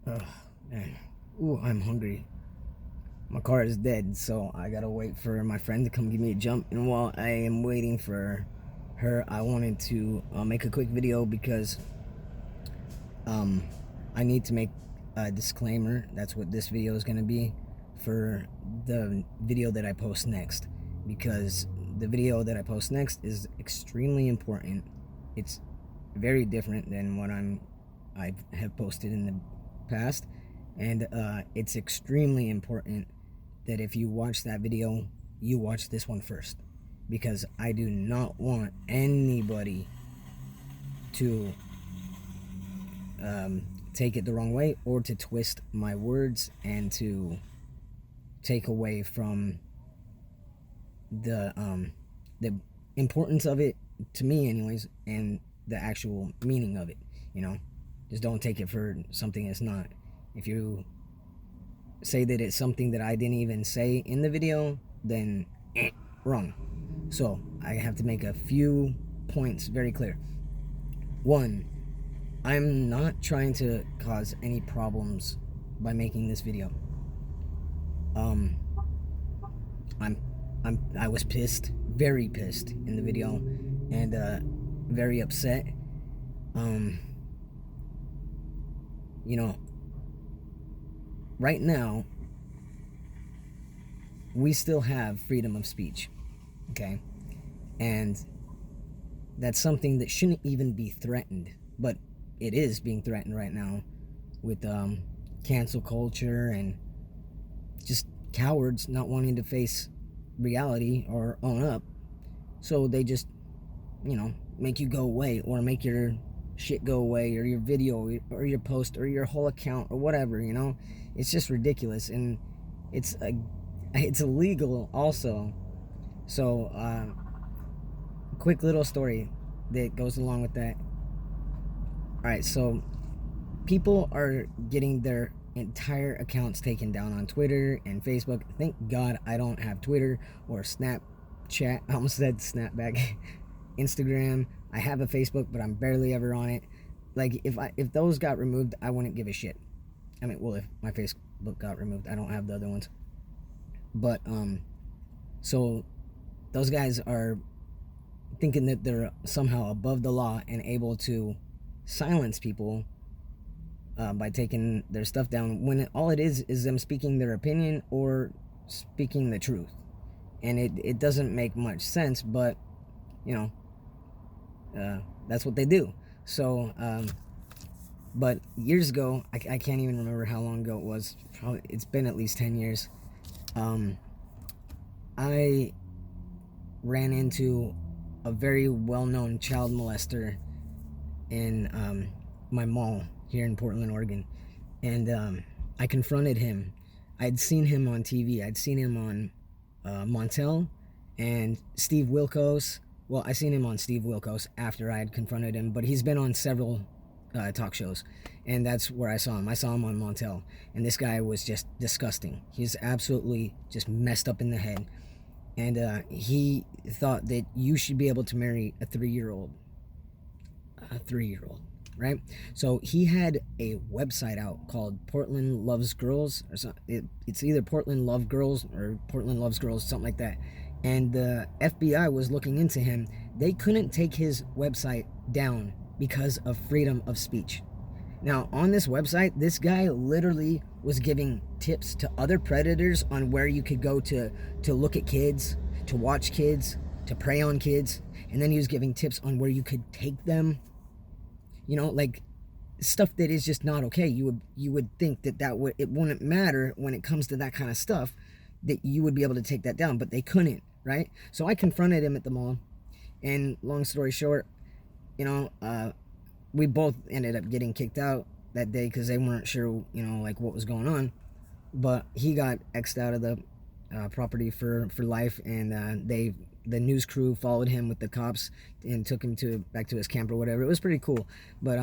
Ugh, man. Ooh, I'm hungry. My car is dead, so I gotta wait for my friend to come give me a jump. And while I am waiting for her, I wanted to make a quick video because um, I need to make a disclaimer. That's what this video is gonna be for the video that I post next. Because the video that I post next is extremely important. It's very different than what I have posted in the past, and it's extremely important that if you watch that video, you watch this one first, because I do not want anybody to take it the wrong way or to twist my words and to take away from the importance of it, to me anyways, and the actual meaning of it. Just don't take it for something it's not. If you say that it's something that I didn't even say in the video, then wrong. So I have to make a few points very clear. One, I'm not trying to cause any problems by making this video. I was pissed, very pissed in the video, and very upset. Right now, we still have freedom of speech, okay? And that's something that shouldn't even be threatened, but it is being threatened right now with cancel culture and just cowards not wanting to face reality or own up. So they just, make you go away, or make your shit go away, or your video or your post or your whole account or whatever. It's just ridiculous, and it's illegal also. So quick little story that goes along with that. All right, so people are getting their entire accounts taken down on Twitter and Facebook. Thank God I don't have Twitter or Snapchat. I almost said Snapback. Instagram. I have a Facebook, but I'm barely ever on it. Like, if those got removed, I wouldn't give a shit. I mean, well, if my Facebook got removed, I don't have the other ones. But so those guys are thinking that they're somehow above the law and able to silence people by taking their stuff down, when all it is them speaking their opinion or speaking the truth. And it doesn't make much sense, but that's what they do. So but years ago, I can't even remember how long ago it was. Probably it's been at least 10 years. I ran into a very well-known child molester in my mall here in Portland, Oregon, and I confronted him. I'd seen him on TV. I'd seen him on Montel and Steve Wilkos. Well, I seen him on Steve Wilkos after I had confronted him, but he's been on several talk shows, and that's where I saw him. I saw him on Montel, and this guy was just disgusting. He's absolutely just messed up in the head, and he thought that you should be able to marry a 3-year-old. Right? So he had a website out called Portland Loves Girls, or something. It's either Portland Love Girls or Portland Loves Girls, something like that. And the FBI was looking into him. They couldn't take his website down because of freedom of speech. Now, on this website, this guy literally was giving tips to other predators on where you could go to look at kids, to watch kids, to prey on kids, and then he was giving tips on where you could take them. Like stuff that is just not okay. You would think that it wouldn't matter when it comes to that kind of stuff, that you would be able to take that down, but they couldn't, right? So I confronted him at the mall, and long story short, we both ended up getting kicked out that day because they weren't sure, like what was going on. But he got X'd out of the property for life, and the news crew followed him with the cops and took him back to his camp or whatever. It was pretty cool. But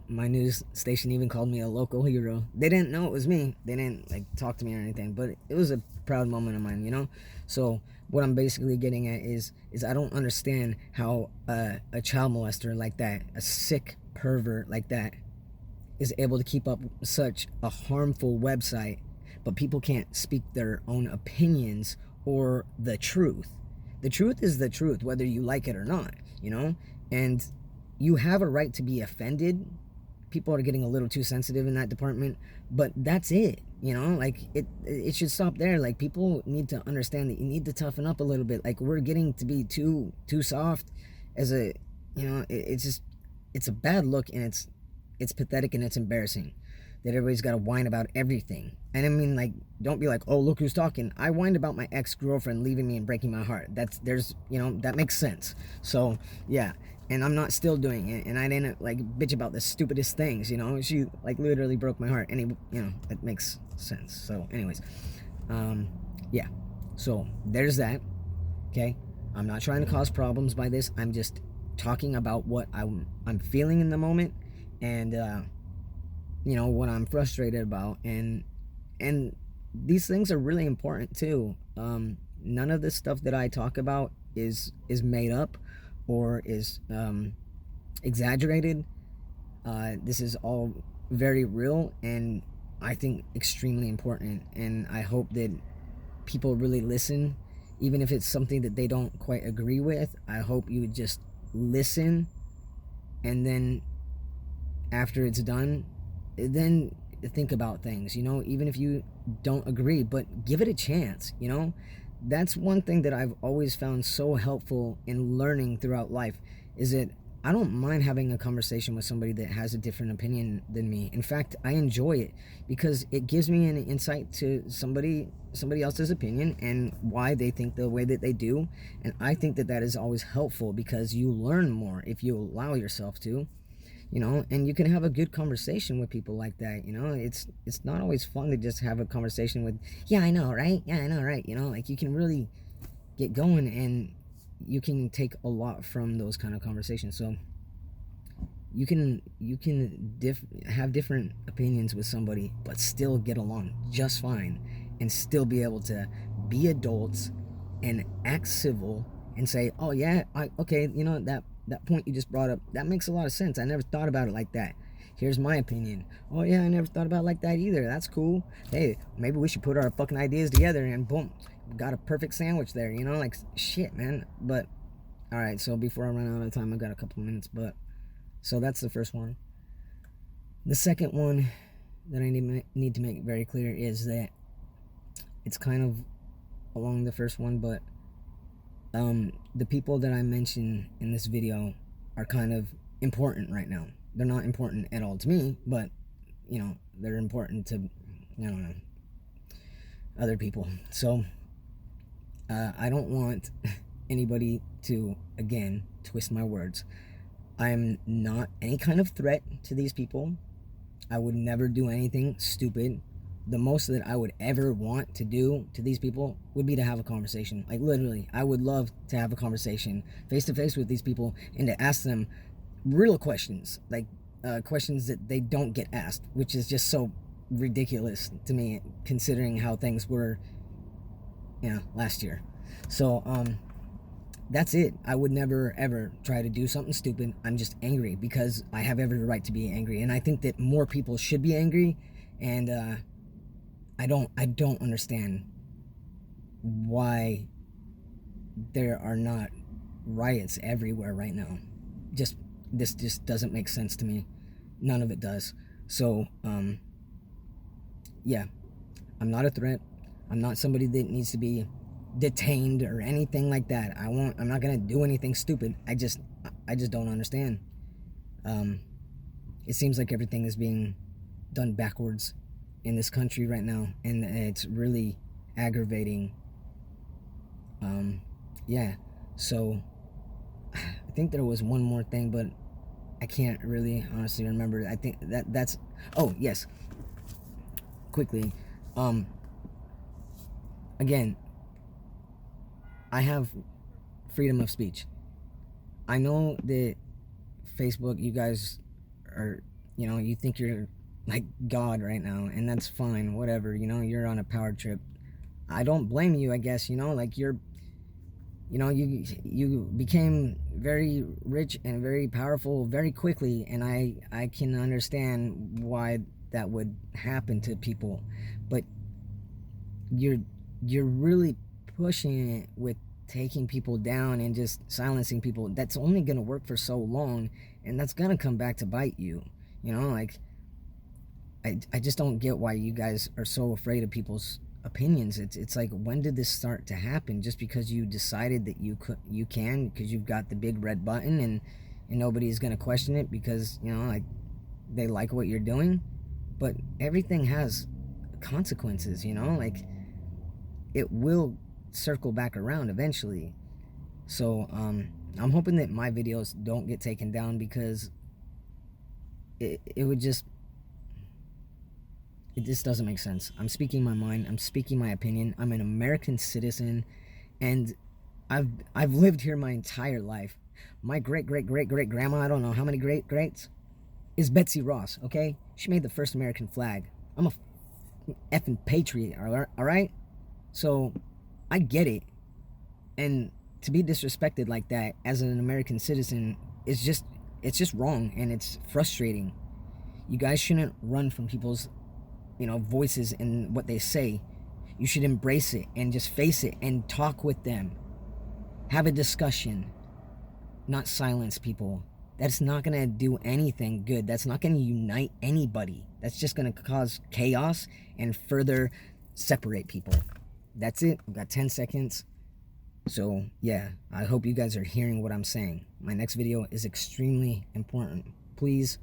my news station even called me a local hero. They didn't know it was me. They didn't talk to me or anything, but it was a proud moment of mine. So what I'm basically getting at is I don't understand how a child molester like that, a sick pervert like that, is able to keep up such a harmful website, but people can't speak their own opinions or the truth. The truth is the truth, whether you like it or not, you know? And you have a right to be offended. People are getting a little too sensitive in that department, but that's it, you know? Like, it should stop there. Like, people need to understand that you need to toughen up a little bit. Like, we're getting to be too soft as a, you know, it's a bad look, and it's pathetic, and it's embarrassing that everybody's got to whine about everything. And I mean, like, don't be like, oh, look who's talking. I whined about my ex-girlfriend leaving me and breaking my heart. That makes sense. So yeah, and I'm not still doing it, and I didn't like bitch about the stupidest things, you know. She like literally broke my heart, and it makes sense. So anyways, yeah, so there's that. Okay, I'm not trying to cause problems by this. I'm just talking about what I'm feeling in the moment, and what I'm frustrated about, and these things are really important too. None of the stuff that I talk about is made up or is exaggerated. This is all very real, and I think extremely important, and I hope that people really listen, even if it's something that they don't quite agree with. I hope you would just listen, and then after it's done, then think about things, even if you don't agree, but give it a chance. That's one thing that I've always found so helpful in learning throughout life, is that I don't mind having a conversation with somebody that has a different opinion than me. In fact, I enjoy it because it gives me an insight to somebody else's opinion and why they think the way that they do. And I think that is always helpful, because you learn more if you allow yourself to, and you can have a good conversation with people like that. It's not always fun to just have a conversation with, yeah, I know, right? Yeah, I know, right? Like, you can really get going, and you can take a lot from those kind of conversations. So you can have different opinions with somebody, but still get along just fine, and still be able to be adults and act civil and say, oh yeah, okay, that point you just brought up, that makes a lot of sense. I never thought about it like that. Here's my opinion. Oh yeah, I never thought about it like that either. That's cool. Hey, maybe we should put our fucking ideas together, and boom, got a perfect sandwich there, like, shit, man. But all right, so before I run out of time, I've got a couple of minutes, but so that's the first one. The second one that I need to make very clear is that it's kind of along the first one, but the people that I mention in this video are kind of important right now. They're not important at all to me, but they're important to, I don't know, other people. So I don't want anybody to, again, twist my words. I'm not any kind of threat to these people. I would never do anything stupid. The most that I would ever want to do to these people would be to have a conversation. Like, literally, I would love to have a conversation face to face with these people and to ask them real questions, like questions that they don't get asked, which is just so ridiculous to me, considering how things were, last year. So that's it. I would never ever try to do something stupid. I'm just angry because I have every right to be angry, and I think that more people should be angry. And I don't understand why there are not riots everywhere right now. This just doesn't make sense to me. None of it does. So yeah, I'm not a threat. I'm not somebody that needs to be detained or anything like that. I'm not gonna do anything stupid. I just don't understand. It seems like everything is being done backwards in this country right now, and it's really aggravating. Yeah, so I think there was one more thing, but I can't really honestly remember. I think that's oh yes, quickly, again, I have freedom of speech. I know that Facebook, you guys are, you think you're like God right now, and that's fine, whatever, you're on a power trip. I don't blame you, I guess, like, You know, you became very rich and very powerful very quickly, and I can understand why that would happen to people, but you're you're really pushing it with taking people down and just silencing people. That's only going to work for so long, and that's going to come back to bite you. You know, like I just don't get why you guys are so afraid of people's opinions. It's like, when did this start to happen? Just because you decided that you can, because you've got the big red button, and nobody's going to question it because, you know, like, they like what you're doing. But everything has consequences, you know, like, it will circle back around eventually. So I'm hoping that my videos don't get taken down, because it would just, it just doesn't make sense. I'm speaking my mind, I'm speaking my opinion. I'm an American citizen, and I've lived here my entire life. My great grandma, I don't know how many greats, is Betsy Ross. Okay, she made the first American flag. I'm a effing patriot, all right? So I get it. And to be disrespected like that as an American citizen is just, it's just wrong, and it's frustrating. You guys shouldn't run from people's, you know, voices and what they say. You should embrace it and just face it and talk with them. Have a discussion, not silence people. That's not going to do anything good. That's not going to unite anybody. That's just going to cause chaos and further separate people. That's it. I've got 10 seconds. So, yeah, I hope you guys are hearing what I'm saying. My next video is extremely important. Please